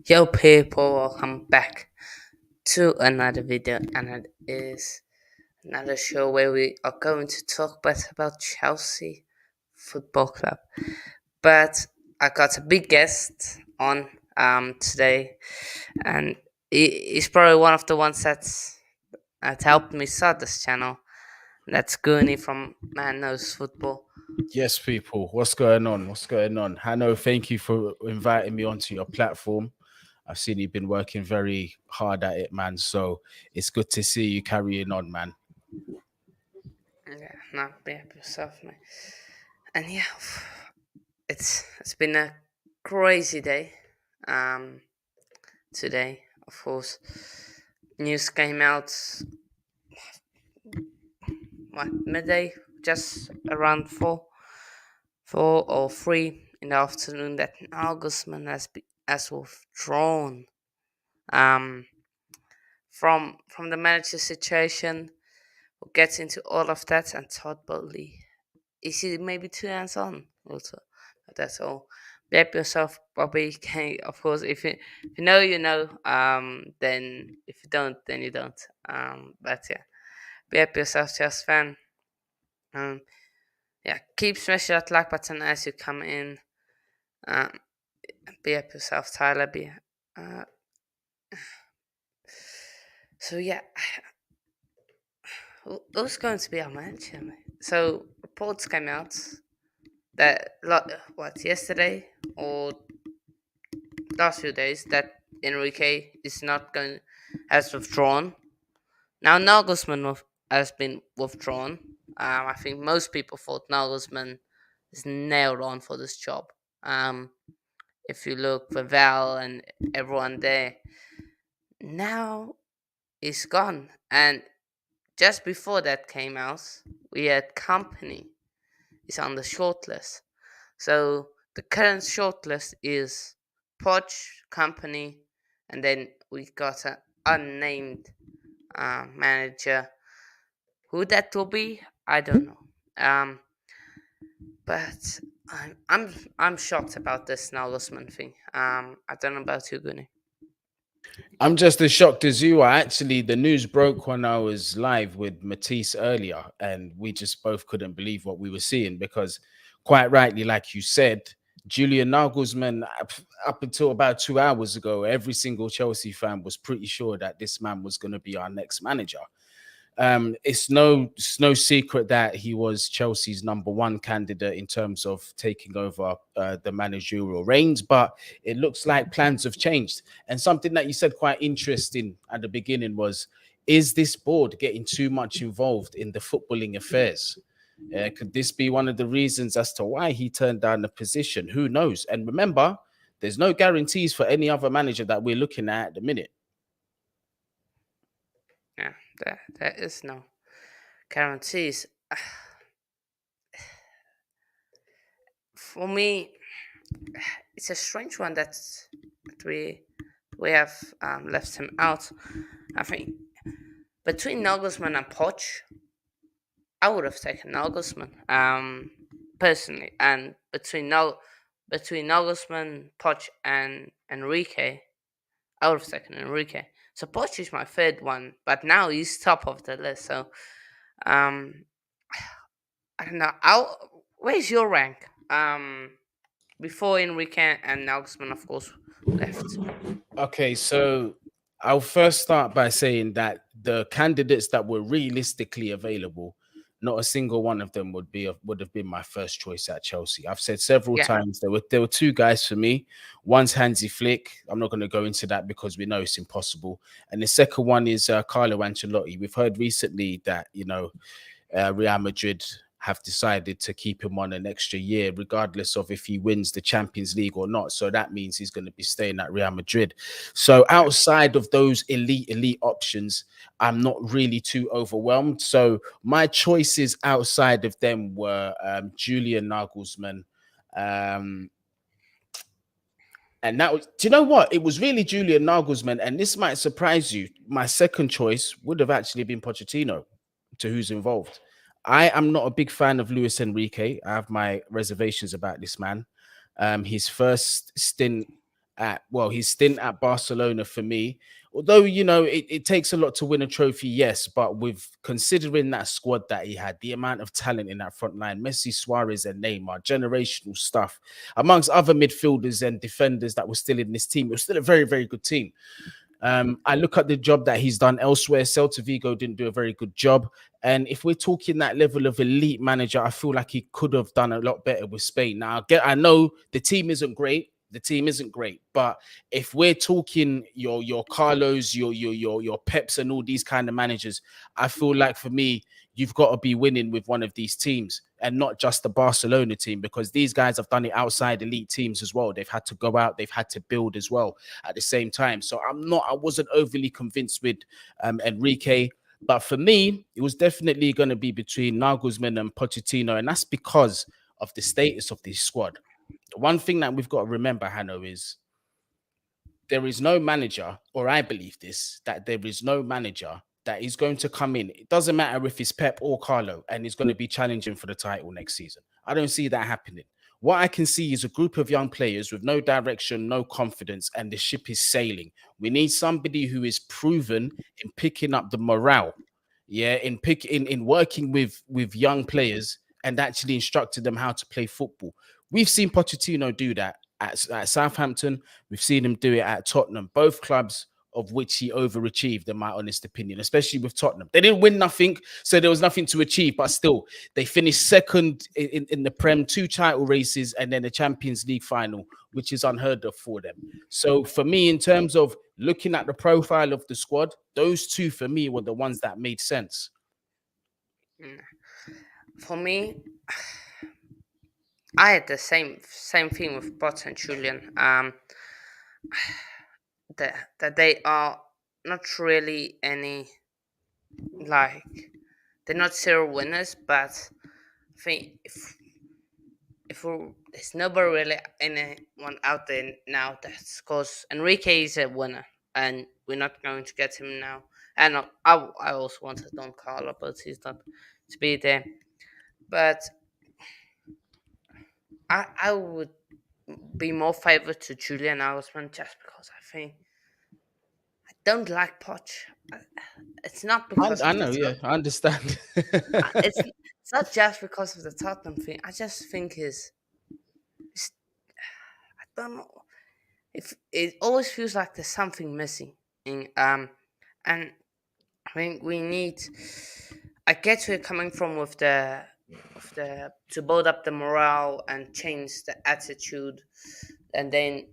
Yo people, welcome back to another video, and it is another show where we are going to talk about Chelsea Football Club. But I got a big guest on today, and he's probably one of the ones that helped me start this channel. That's Guni from Man Knows Football. Yes, people, what's going on? What's going on? Hanno, thank you for inviting me onto your platform. I've seen you've been working very hard at it, man. So it's good to see you carrying on, man. Yeah, not be up yourself, mate. And yeah, it's been a crazy day. Um, Today, of course, news came out midday, just around 4 or 3 in the afternoon that Augustman has withdrawn um from the manager situation. We'll get into all of that and Todd Bowley. Is he maybe 2 hands on also? But that's all. Behave yourself, Bobby. Okay, of course, if you know, you know. Then if you don't, then you don't. But yeah, behave yourself, Chelsea fan. Um, yeah, keep smashing that like button as you come in. Um, behave yourself, Tyler. Uh, so yeah, who's going to be our manager? Mate? So reports came out that what yesterday or last few days that Enrique is not going has withdrawn. Now Nagelsmann has been withdrawn. I think most people thought Nagelsmann is nailed on for this job. Um, if you look for Val and everyone there, now he's gone. And just before that came out, we had Company is on the shortlist. So the current shortlist is Poch, Company, and then we got an unnamed manager. Who that will be, I don't know. But I'm shocked about this Nagelsmann thing. I don't know about you, Guni. I'm just as shocked as you are. Actually, the news broke when I was live with Matisse earlier, and we just both couldn't believe what we were seeing because, quite rightly, like you said, Julian Nagelsmann, up until about 2 hours ago, every single Chelsea fan was pretty sure that this man was going to be our next manager. It's no secret that he was Chelsea's number one candidate in terms of taking over the managerial reins, but it looks like plans have changed. And something that you said quite interesting at the beginning was, is this board getting too much involved in the footballing affairs? Could this be one of the reasons as to why he turned down the position? Who knows? And remember, there's no guarantees for any other manager that we're looking at the minute. Yeah, there is no guarantees. For me, it's a strange one that we have left him out. I think between Nagelsmann and Poch, I would have taken Nagelsmann personally, and between Nagelsmann, Poch, and Enrique, I would have taken Enrique. So Poch is my third one, but now he's top of the list. So um, I don't know. Where's your rank? Before Enrique and Nagelsmann, of course, left. Okay, so I'll first start by saying that the candidates that were realistically available, not a single one of them would have been my first choice at Chelsea. I've said several Yeah, times there were two guys for me. One's Hansi Flick. I'm not going to go into that because we know it's impossible. And the second one is Carlo Ancelotti. We've heard recently that Real Madrid have decided to keep him on an extra year, regardless of if he wins the Champions League or not. So that means he's going to be staying at Real Madrid. So outside of those elite options, I'm not really too overwhelmed. So my choices outside of them were Julian Nagelsmann. Um, and that was, do you know what? It was really Julian Nagelsmann. And this might surprise you. My second choice would have actually been Pochettino, to who's involved. I am not a big fan of Luis Enrique. I have my reservations about this man. His first stint at, well, his stint at Barcelona for me. Although, it takes a lot to win a trophy, yes, but with considering that squad that he had, the amount of talent in that front line, Messi, Suarez, and Neymar, generational stuff, amongst other midfielders and defenders that were still in this team, it was still a very, very good team. I look at the job that he's done elsewhere. Celta Vigo didn't do a very good job. And if we're talking that level of elite manager, I feel like he could have done a lot better with Spain. Now, I know the team isn't great. The team isn't great, but if we're talking your Carlos, your Peps, and all these kind of managers, I feel like for me, you've got to be winning with one of these teams and not just the Barcelona team, because these guys have done it outside elite teams as well. They've had to go out, they've had to build as well at the same time. So I wasn't overly convinced with Enrique. But for me, it was definitely going to be between Nagelsmann and Pochettino, and that's because of the status of this squad. One thing that we've got to remember, Hanno, is there is no manager, or I believe this, that there is no manager that is going to come in. It doesn't matter if it's Pep or Carlo, and is going to be challenging for the title next season. I don't see that happening. What I can see is a group of young players with no direction, no confidence, and the ship is sailing. We need somebody who is proven in picking up the morale, in working with young players and actually instructing them how to play football. We've seen Pochettino do that at Southampton. We've seen him do it at Tottenham. Both clubs of which he overachieved, in my honest opinion, especially with Tottenham. They didn't win nothing, so there was nothing to achieve, but still, they finished second in the Prem, 2 title races, and then the Champions League final, which is unheard of for them. So for me, in terms of looking at the profile of the squad, those two for me were the ones that made sense. For me, I had the same thing with Bots and Julian. That they are not really any, like, they're not zero winners, but I think if there's nobody really anyone out there now that's, because Enrique is a winner and we're not going to get him now. And I also wanted Don Carlo, but he's not to be there. But I would be more favored to Julian Nagelsmann, just because I think I don't like Poch. It's not because I of the know, yeah, I understand. it's not just because of the Tottenham thing. I just think it's I don't know. If it always feels like there's something missing. And I think we need. I get where you're coming from with the to build up the morale and change the attitude, and then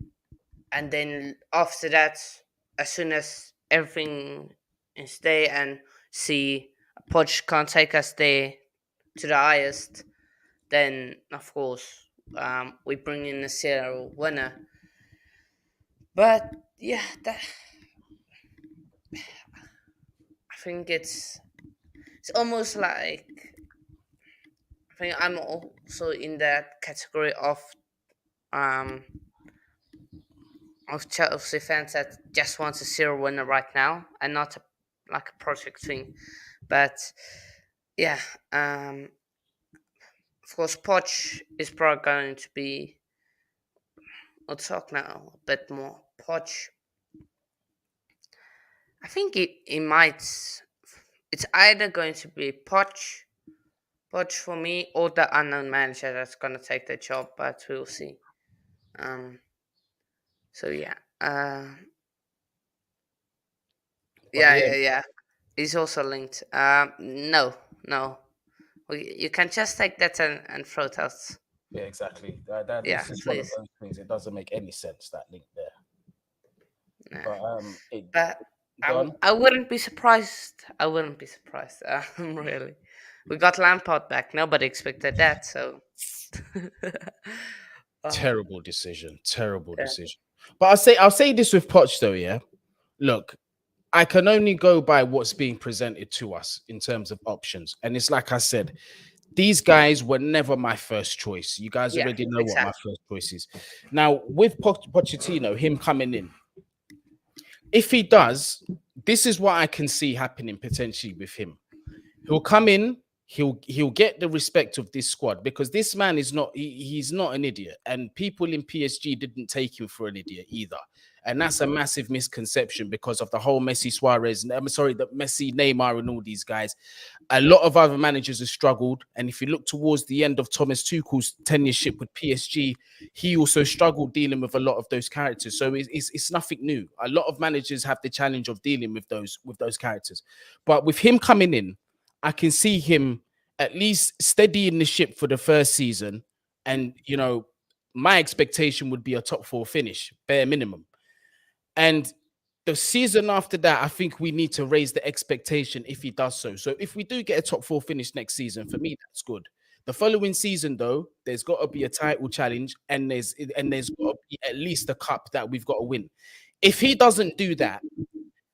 after that, as soon as everything is there and see Poch can't take us there to the highest, then of course we bring in a serial winner. But yeah, I think it's almost like, I think I'm also in that category um of Chelsea fans that just wants a zero winner right now and not like a project thing. But yeah, of course, Poch is probably going to be. We'll talk now a bit more. Poch, I think it might. It's either going to be Poch for me, or the unknown manager that's going to take the job, but we'll see. Um. So yeah. But yeah, Yeah. He's also linked. No, no. You can just take that and throw it out. yeah, exactly. That Yeah, this is one of please. those things. It doesn't make any sense, that link there. Nah. But it But gone. I wouldn't be surprised. I wouldn't be surprised. Really. We got Lampard back. Nobody expected that. So. uh, Terrible decision. Terrible yeah. decision. But I'll say this with Poch though, yeah. Look, I can only go by what's being presented to us in terms of options. And it's like I said, these guys were never my first choice. You guys Yeah. already know what my Exactly. first choice is. Now, with Pochettino, him coming in, if he does, this is what I can see happening potentially with him. He'll come in, he'll get the respect of this squad because this man is not he's not an idiot, and people in PSG didn't take him for an idiot either. And that's a massive misconception because of the whole Messi Suarez, I'm sorry, the Messi, Neymar, and all these guys. A lot of other managers have struggled. And if you look towards the end of Thomas Tuchel's tenureship with PSG, he also struggled dealing with a lot of those characters. So it's nothing new. A lot of managers have the challenge of dealing with those characters. But with him coming in, I can see him at least steadying the ship for the first season. And, my expectation would be a top four finish, bare minimum. And the season after that, I think we need to raise the expectation if he does so. So if we do get a top four finish next season, for me, that's good. The following season, though, there's got to be a title challenge, and there's got to be at least a cup that we've got to win. If he doesn't do that,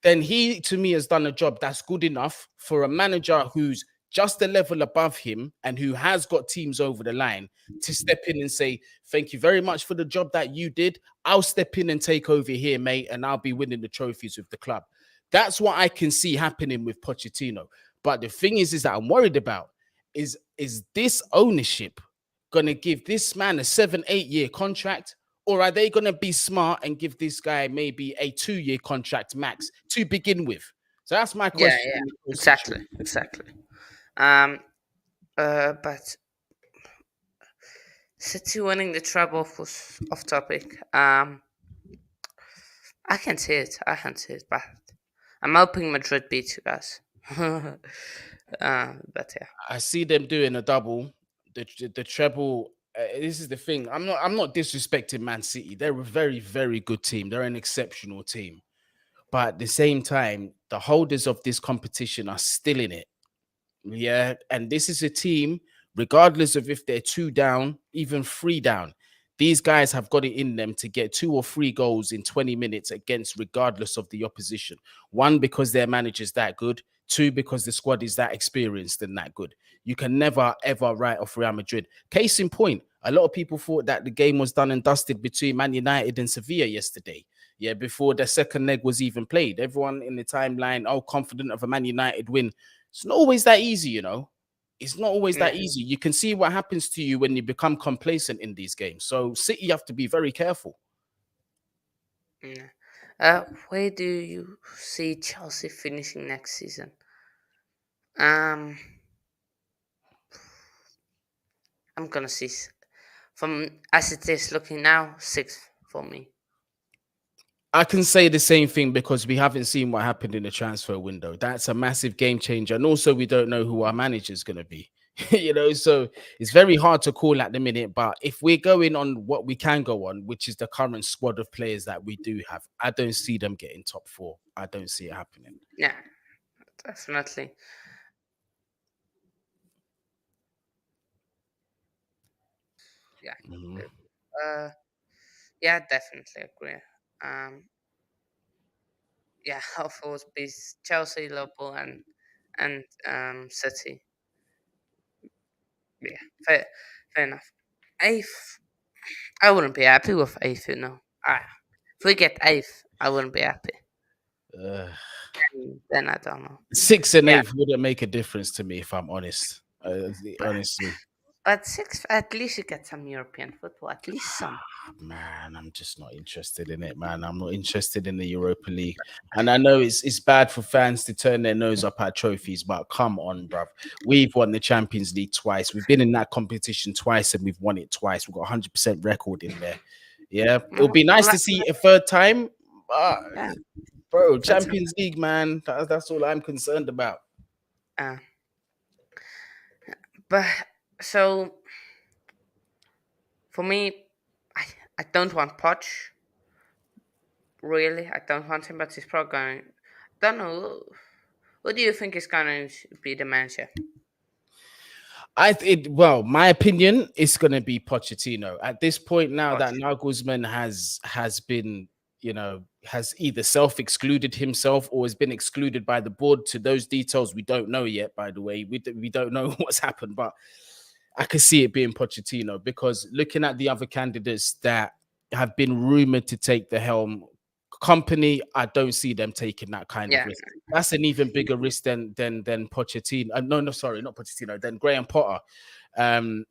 then he, to me, has done a job that's good enough for a manager who's just a level above him and who has got teams over the line to step in and say, thank you very much for the job that you did. I'll step in and take over here, mate, and I'll be winning the trophies with the club. That's what I can see happening with Pochettino. But the thing is that I'm worried about is this ownership going to give this man a 7-8 year contract? Or are they going to be smart and give this guy maybe a 2-year contract max to begin with? So that's my Yeah, question. yeah, exactly. But City winning the treble was off topic. I can see it. But I'm hoping Madrid beats you guys. But yeah, I see them doing a double, the treble. This is the thing. I'm not disrespecting Man City. They're a very, very good team. They're an exceptional team. But at the same time, the holders of this competition are still in it. Yeah, and this is a team, regardless of if they're two down, even three down, these guys have got it in them to get 2 or 3 goals in 20 minutes against, regardless of the opposition. One, because their manager's that good. Two, because the squad is that experienced and that good. You can never, ever write off Real Madrid. Case in point, a lot of people thought that the game was done and dusted between Man United and Sevilla yesterday. Yeah, before the second leg was even played. Everyone in the timeline, oh, confident of a Man United win. It's not always that easy. It's not always that yeah, easy. You can see what happens to you when you become complacent in these games. So City have to be very careful. yeah. Where do you see Chelsea finishing next season? Um, I'm gonna see from as it is looking now, sixth for me. I can say the same thing because we haven't seen what happened in the transfer window. That's a massive game changer. And also, we don't know who our manager is going to be. So it's very hard to call at the minute. But if we're going on what we can go on, which is the current squad of players that we do have, I don't see them getting top four. I don't see it happening. Yeah, definitely. Yeah. Mhm. Uh, yeah, definitely agree. Um, yeah, of course, be Chelsea, Liverpool, and City. Yeah, fair enough. Eighth, I wouldn't be happy with eighth. If we get eighth, I wouldn't be happy. Uh, Then I don't know. Sixth and Yeah, eighth wouldn't make a difference to me if I'm honest. but Honestly. sixth, at least you get some European football. At least some. Man, I'm just not interested in it, man. I'm not interested in the Europa League. And I know it's bad for fans to turn their nose up at trophies, but come on, bruv. We've won the Champions League twice. We've been in that competition twice and we've won it twice. We've got a 100% record in there. Yeah. It'll be nice to see a third time. But, Yeah, bro, that's Champions League, man. That's all I'm concerned about. uh, but so for me, I I don't want Poch. Really, I don't want him, but he's probably going. Don't know. What do you think is going to be the manager? Well, my opinion is going to be Pochettino at this point. Now that Poch. Nagelsmann has been, has either self-excluded himself or has been excluded by the board. To those details, we don't know yet. By the way, we don't know what's happened, but I could see it being Pochettino because looking at the other candidates that have been rumored to take the helm, Company, I don't see them taking that kind of Yeah, risk. That's an even bigger risk than Pochettino. No, sorry, not Pochettino. Than Graham Potter. Um,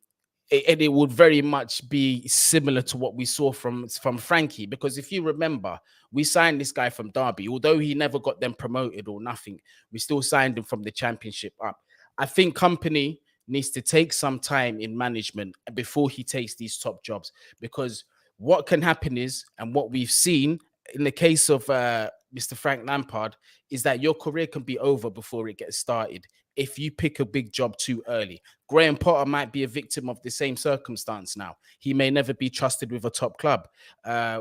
and it would very much be similar to what we saw from Frankie, because if you remember, we signed this guy from Derby, although he never got them promoted or nothing. We still signed him from the Championship up. I think Company needs to take some time in management before he takes these top jobs, because what can happen is, and what we've seen in the case of Mr. Frank Lampard, is that your career can be over before it gets started if you pick a big job too early. Graham Potter might be a victim of the same circumstance now. He may never be trusted with a top club.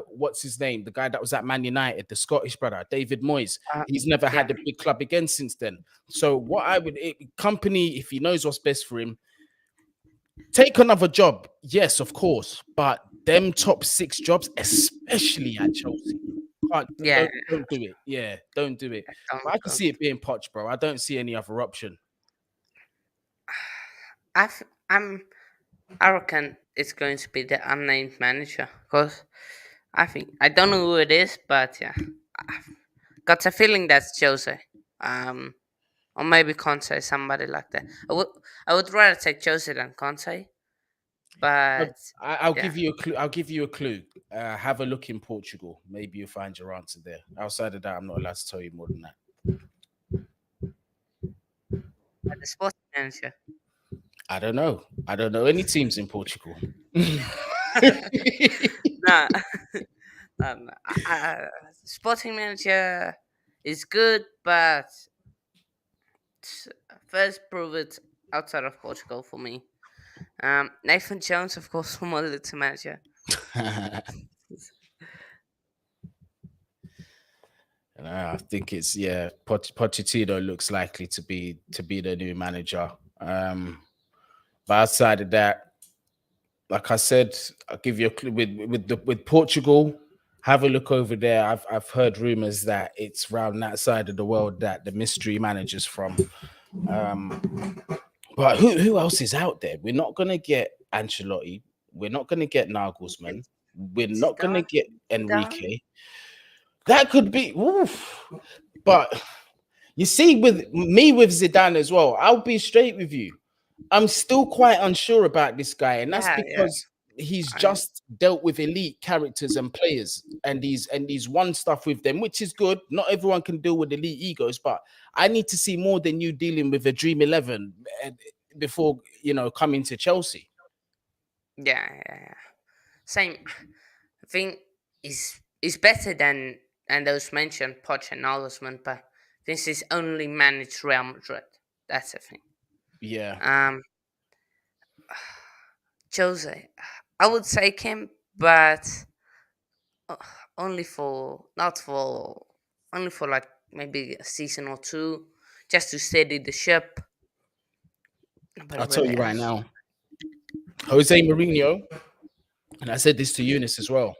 What's his name? The guy that was at Man United, the Scottish brother, David Moyes. He's never yeah, had a big club again since then. So what I would, Company, if he knows what's best for him, take another job. Yes, of course. But them top 6 jobs, especially at Chelsea, can't, yeah. don't do it. Yeah, don't do it. Don't, But I can don't. see it being Poch, bro. I don't see any other option. I'm I reckon it's going to be the unnamed manager because I don't know who it is, but yeah, I've got a feeling that's Jose. Um, or maybe Conte, somebody like that. I would rather take Jose than Conte, I'll, but I'll yeah, give you a clue. I'll give you a clue. Have a look in Portugal. Maybe you'll find your answer there. Outside of that, I'm not allowed to tell you more than that. the sports manager. I don't know. I don't know any teams in Portugal. Nah, no. Sporting manager is good, but first prove it outside of Portugal for me. Nathan Jones, of course, from Little manager. And I think it's Pochettino looks likely to be the new manager. But outside of that, like I said, I'll give you a clue with Portugal. Have a look over there. I've heard rumors that it's around that side of the world that the mystery manager's from. Um, but who else is out there? We're not gonna get Ancelotti. We're not gonna get Nagelsmann. It's We're not gonna Zidane. get Zidane. Enrique. That could be, oof. But you see, with me with Zidane as well, I'll be straight with you. I'm still quite unsure about this guy, and that's Yeah, yeah. because he's I, just dealt with elite characters and players, and he's won stuff with them, which is good. Not everyone can deal with elite egos, but I need to see more than you dealing with a Dream 11 before coming to Chelsea. yeah, yeah, yeah. Same. I think is better than those mentioned Poch and Nagelsmann, but this is only managed Real Madrid. That's the thing. Yeah, Um, Jose, I would take him, but uh, only for not for only for like maybe a season or two, just to steady the ship. I'll Nobody tell really you right else. now, Jose Mourinho, and I said this to Eunice as well.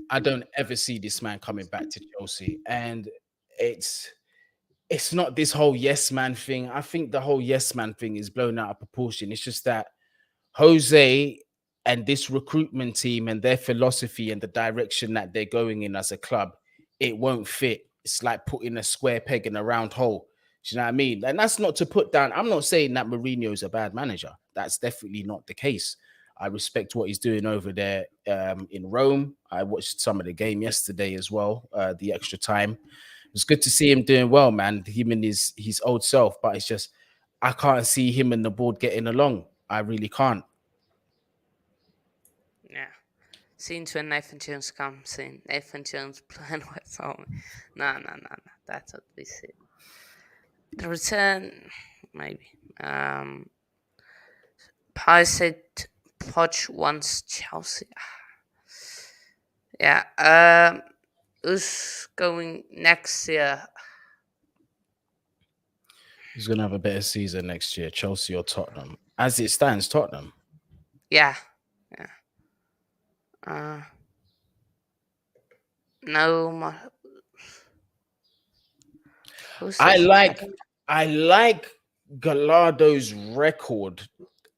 I don't ever see this man coming back to Chelsea, and it's it's not this whole yes man thing. I think the whole yes man thing is blown out of proportion. It's just that Jose and this recruitment team and their philosophy and the direction that they're going in as a club, it won't fit. It's like putting a square peg in a round hole. Do you know what I mean? And that's not to put down. I'm not saying that Mourinho is a bad manager. That's definitely not the case. I respect what he's doing over there in Rome. I watched some of the game yesterday as well, the extra time. It was good to see him doing well, man. Him and his old self, but it's just I can't see him and the board getting along. I really can't. Yeah. Scenes when Nathan Jones comes in, Nathan Jones playing with all. No, no, no, no. That's what we see. The return, maybe. I said Poch wants Chelsea. Yeah. Who's going next year? Who's going to have a better season next year, Chelsea or Tottenham? As it stands, Tottenham. Yeah. Yeah. Uh, no. Who's I this? I like don't. I like Gallardo's record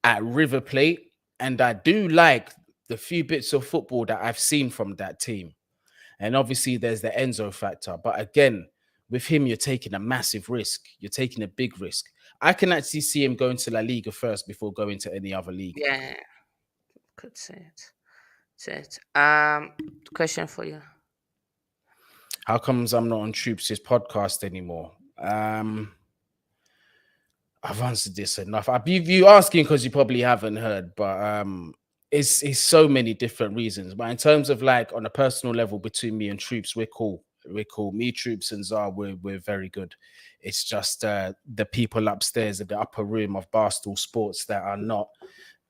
at River Plate, and I do like the few bits of football that I've seen from that team. And obviously, there's the Enzo factor. But again, with him, you're taking a massive risk. You're taking a big risk. I can actually see him going to La Liga first before going to any other league. Yeah, could say it. Say it. Question for you. How comes I'm not on Troops' podcast anymore? I've answered this enough. I believe you asking because you probably haven't heard, but it's so many different reasons. But in terms of like on a personal level between me and Troops, we're cool. We're cool. Me, Troops, and Zar, we're very good. It's just the people upstairs in the upper room of Barstool Sports that are not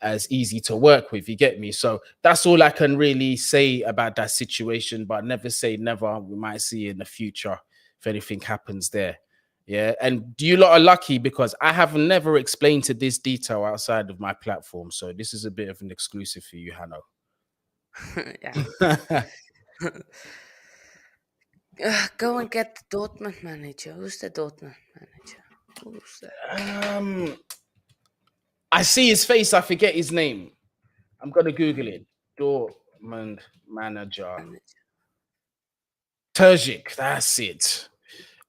as easy to work with. You get me? So that's all I can really say about that situation. But never say never. We might see in the future if anything happens there. Yeah. And you lot are lucky because I have never explained to this detail outside of my platform. So this is a bit of an exclusive for you, Hanno. Yeah. Go and get the Dortmund manager. Who's the Dortmund manager? Who's that I see his face. I forget his name. I'm going to Google it. Dortmund manager. manager? Terzic. That's it.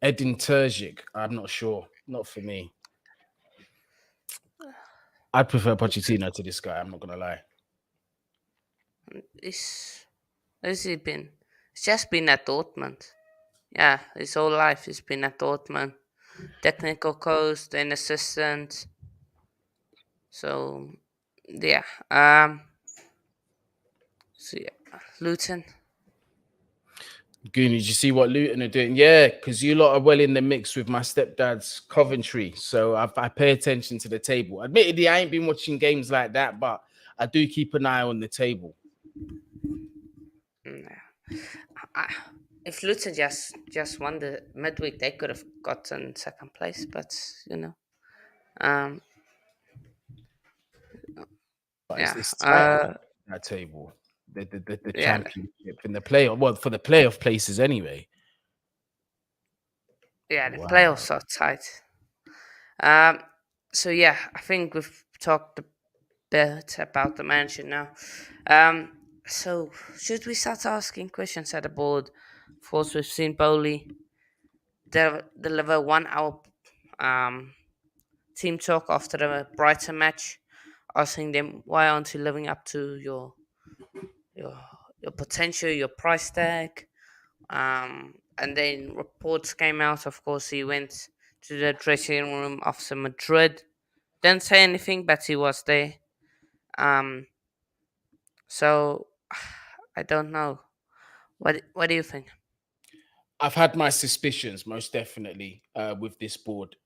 Edin Terzic. I'm not sure. Not for me. I'd prefer Pochettino to this guy. I'm not going to lie. Has he been? He's just been at Dortmund. Yeah, his whole life he's been at Dortmund. Technical coach, then assistant. So, yeah. So yeah, Luton. Guni, did you see what Luton are doing? Yeah, because you lot are well in the mix with my stepdad's Coventry. So I pay attention to the table. Admittedly, I ain't been watching games like that, but I do keep an eye on the table. Yeah. If Luton just won the midweek, they could have gotten second place. But um, But yeah, it's tight on that table. The yeah, championship and the playoff. Well, for the playoff places anyway. yeah. The Wow. playoffs are tight. Um, so yeah, I think we've talked a bit about the manager now. So should we start asking questions at the board? Of course, we've seen Bowley deliver 1 hour team talk after the Brighton match, asking them why aren't you living up to your your potential, your price tag. And then reports came out. Of course, he went to the dressing room after Madrid. Didn't say anything, but he was there. Um, so I don't know. What do you think? I've had my suspicions, most definitely, with this board.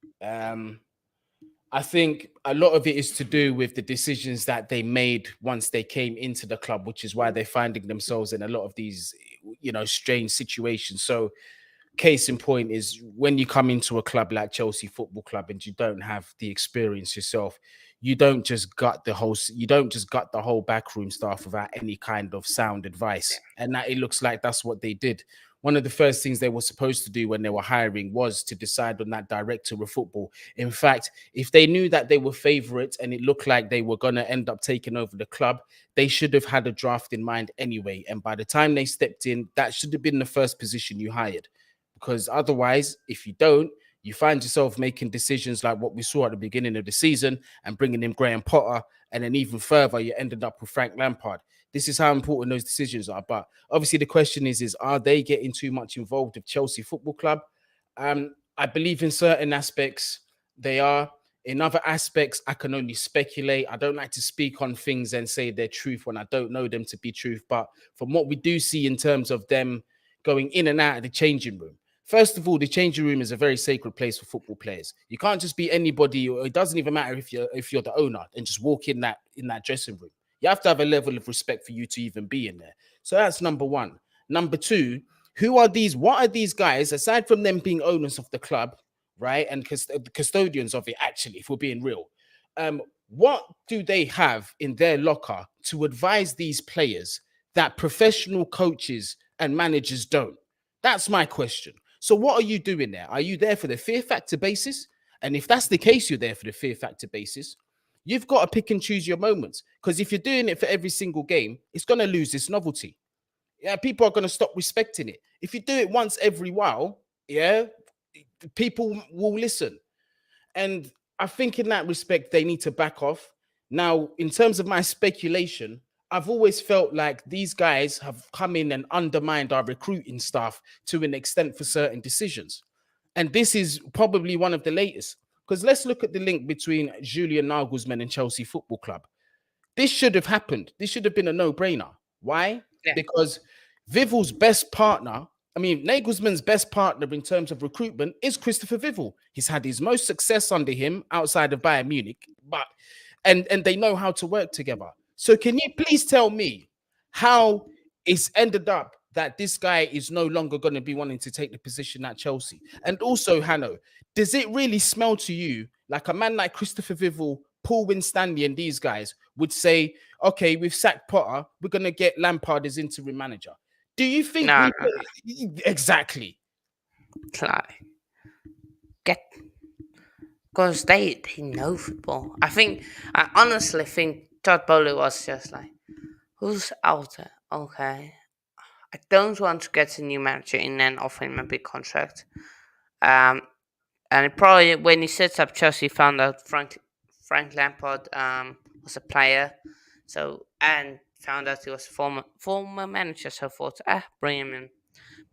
I think a lot of it is to do with the decisions that they made once they came into the club, which is why they're finding themselves in a lot of these, strange situations. So, case in point is when you come into a club like Chelsea Football Club and you don't have the experience yourself, you don't just gut the whole backroom staff without any kind of sound advice. And that it looks like that's what they did. One of the first things they were supposed to do when they were hiring was to decide on that director of football. In fact, if they knew that they were favourites and it looked like they were going to end up taking over the club, they should have had a draft in mind anyway. And by the time they stepped in, that should have been the first position you hired. Because otherwise, if you don't, you find yourself making decisions like what we saw at the beginning of the season and bringing in Graham Potter. And then even further, you ended up with Frank Lampard. This is how important those decisions are. But obviously, the question is are they getting too much involved with Chelsea Football Club? I believe in certain aspects they are. In other aspects, I can only speculate. I don't like to speak on things and say they're truth when I don't know them to be truth. But from what we do see in terms of them going in and out of the changing room, first of all, the changing room is a very sacred place for football players. You can't just be anybody. It doesn't even matter if you're the owner and just walk in that dressing room. You have to have a level of respect for you to even be in there. So that's number one. Number two, who are these? What are these guys aside from them being owners of the club, right? And the custodians of it, actually, if we're being real. What do they have in their locker to advise these players that professional coaches and managers don't? That's my question. So what are you doing there? Are you there for the fear factor basis? And if that's the case, you're there for the fear factor basis. You've got to pick and choose your moments. Because if you're doing it for every single game, it's going to lose its novelty. yeah, people are going to stop respecting it. If you do it once every while, yeah, people will listen. And I think in that respect, they need to back off. Now, in terms of my speculation, I've always felt like these guys have come in and undermined our recruiting staff to an extent for certain decisions. And this is probably one of the latest. Because let's look at the link between Julian Nagelsmann and Chelsea Football Club. This should have happened. This should have been a no-brainer. Why? Yeah. Because Vival's best partner, I mean, Nagelsmann's best partner in terms of recruitment is Christopher Vival. He's had his most success under him outside of Bayern Munich, but and they know how to work together. So can you please tell me how it's ended up that this guy is no longer going to be wanting to take the position at Chelsea? And also, Hanno, does it really smell to you like a man like Christopher Vival, Paul Winstanley, and these guys would say, okay, we've sacked Potter, we're going to get Lampard as interim manager? Do you think No, we no, no. exactly? Like, get because they know football. I honestly think Todd Bowley was just like, who's out there? Okay, I don't want to get a new manager in and offer him a big contract. Um, and it probably when he sets up Chelsea, found out Frank Lampard was a player, so and found out he was former manager. So thought, bring him in.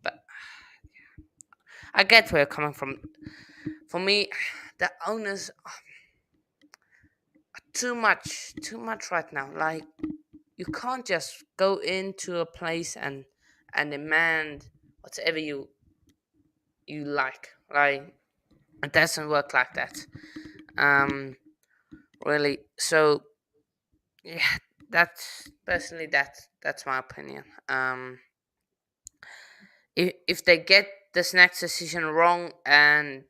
But I get where you're coming from. For me, the owners are too much right now. Like you can't just go into a place and demand whatever you like. Like it doesn't work like that. Um, really. So yeah, that's personally that's my opinion. If they get this next decision wrong and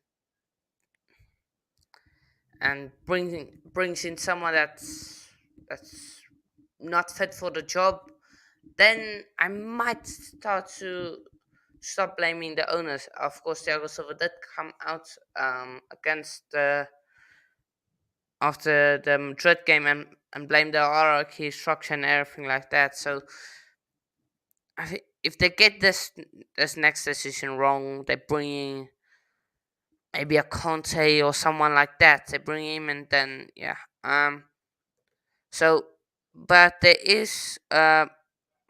brings in someone that's not fit for the job, then I might start to stop blaming the owners. Of course, Thiago Silva did come out against the after the Madrid game and blame the hierarchy structure and everything like that. So I think if they get this next decision wrong, they bring in maybe a Conte or someone like that. They bring him and then yeah. So, but there is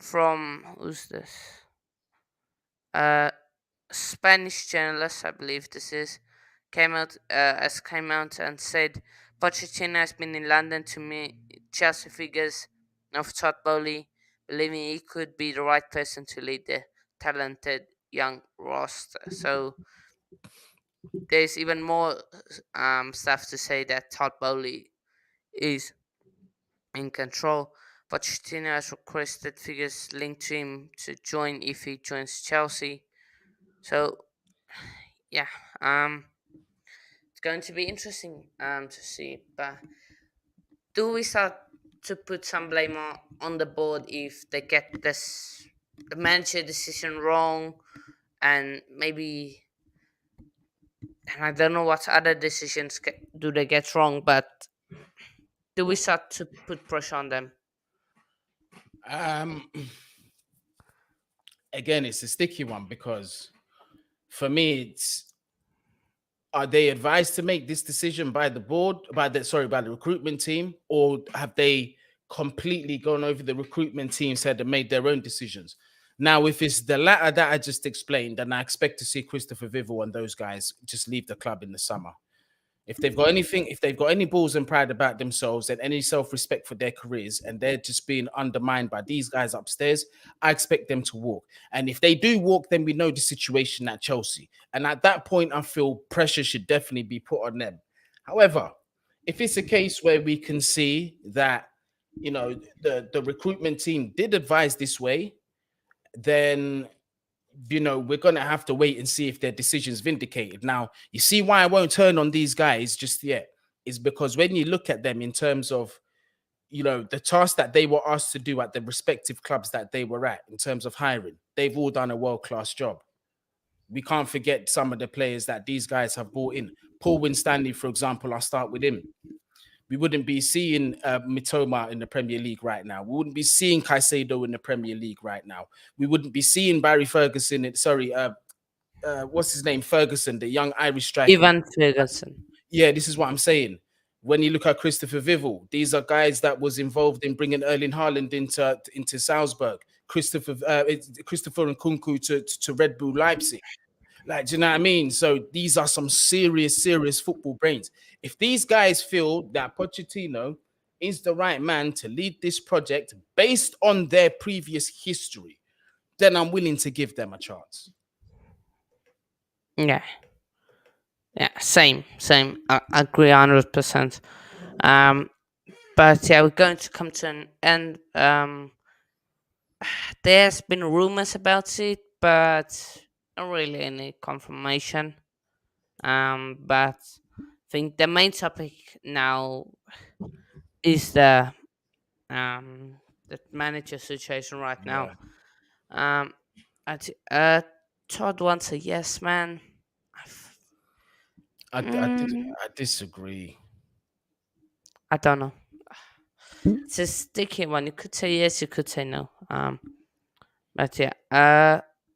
from who's this? Uh, Spanish journalist, I believe this is, came out and said Pochettino has been in London to meet Chelsea figures of Todd Bowley, believing he could be the right person to lead the talented young roster. So there's even more stuff to say that Todd Bowley is in control. Pochettino has requested figures linked to him to join if he joins Chelsea. So yeah, it's going to be interesting to see. But do we start to put some blame on the board if they get this the manager decision wrong and maybe and I don't know what other decisions do they get wrong, but do we start to put pressure on them? Um, Again, it's a sticky one because for me, it's are they advised to make this decision by the board, by the recruitment team, or have they completely gone over the recruitment team, said and made their own decisions? Now, if it's the latter that I just explained, then I expect to see Christopher Vival and those guys just leave the club in the summer. If they've got anything, if they've got any balls and pride about themselves and any self-respect for their careers, and they're just being undermined by these guys upstairs, I expect them to walk. And if they do walk, then we know the situation at Chelsea. And at that point, I feel pressure should definitely be put on them. However, if it's a case where we can see that, you know, the recruitment team did advise this way, then we're gonna have to wait and see if their decision's vindicated. Now, you see why I won't turn on these guys just yet is because when you look at them in terms of the task that they were asked to do at the respective clubs that they were at in terms of hiring, they've all done a world-class job. We can't forget some of the players that these guys have brought in. Paul Winstanley, for example, I'll start with him. We wouldn't be seeing Mitoma in the Premier League right now. We wouldn't be seeing Caicedo in the Premier League right now. We wouldn't be seeing Barry Ferguson. What's his name? Ferguson, the young Irish striker. Ivan Ferguson. Yeah, this is what I'm saying. When you look at Christopher Vivel, these are guys that was involved in bringing Erling Haaland into Salzburg. Christopher Nkunku to Red Bull Leipzig. Like, do you know what I mean? So these are some serious football brains. If these guys feel that Pochettino is the right man to lead this project based on their previous history, then I'm willing to give them a chance. Yeah. Yeah, same. I agree 100%. But yeah, we're going to come to an end. There's been rumors about it, but not really any confirmation. But I think the main topic now is the manager situation right now. Yeah, Um, Todd wants a yes man. Mm, I disagree. I don't know. It's a sticky one. You could say yes, you could say no. But yeah.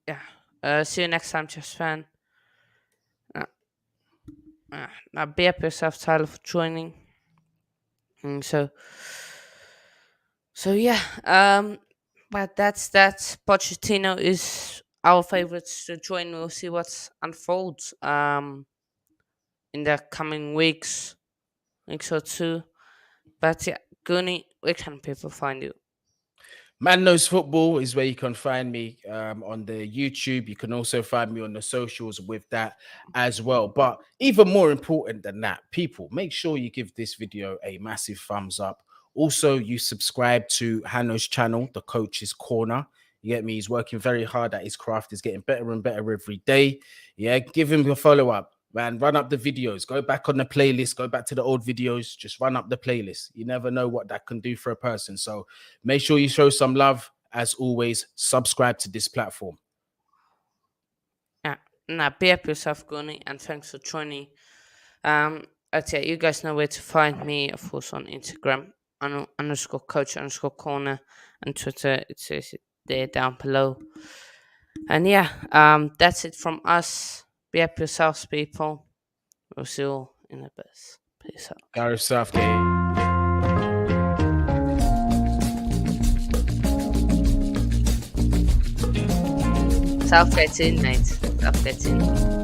Yeah. See you next time, just fan. Uh, now be up yourself, Tyler, for joining. So yeah. But that's that. Pochettino is our favorites to join. We'll see what unfolds. In the coming weeks or two. But yeah, Guni, where can people find you? Man Knows Football is where you can find me on the YouTube. You can also find me on the socials with that as well. But even more important than that, people, make sure you give this video a massive thumbs up. Also, you subscribe to Hanno's channel, The Coach's Corner. You get me? He's working very hard at his craft. He's getting better and better every day. Yeah, give him a follow up. Man, run up the videos. Go back on the playlist. Go back to the old videos. Just run up the playlist. You never know what that can do for a person. So make sure you show some love. As always, subscribe to this platform. Yeah. Now be up yourself, Guni, and thanks for joining. I'd say you guys know where to find me, of course, on Instagram, underscore coach underscore corner, and Twitter. It says it there down below. And yeah, that's it from us. Be up yourselves, people. We'll see you in a bit. Peace out. Gareth Southgate. Southgate in, mate. Southgate in.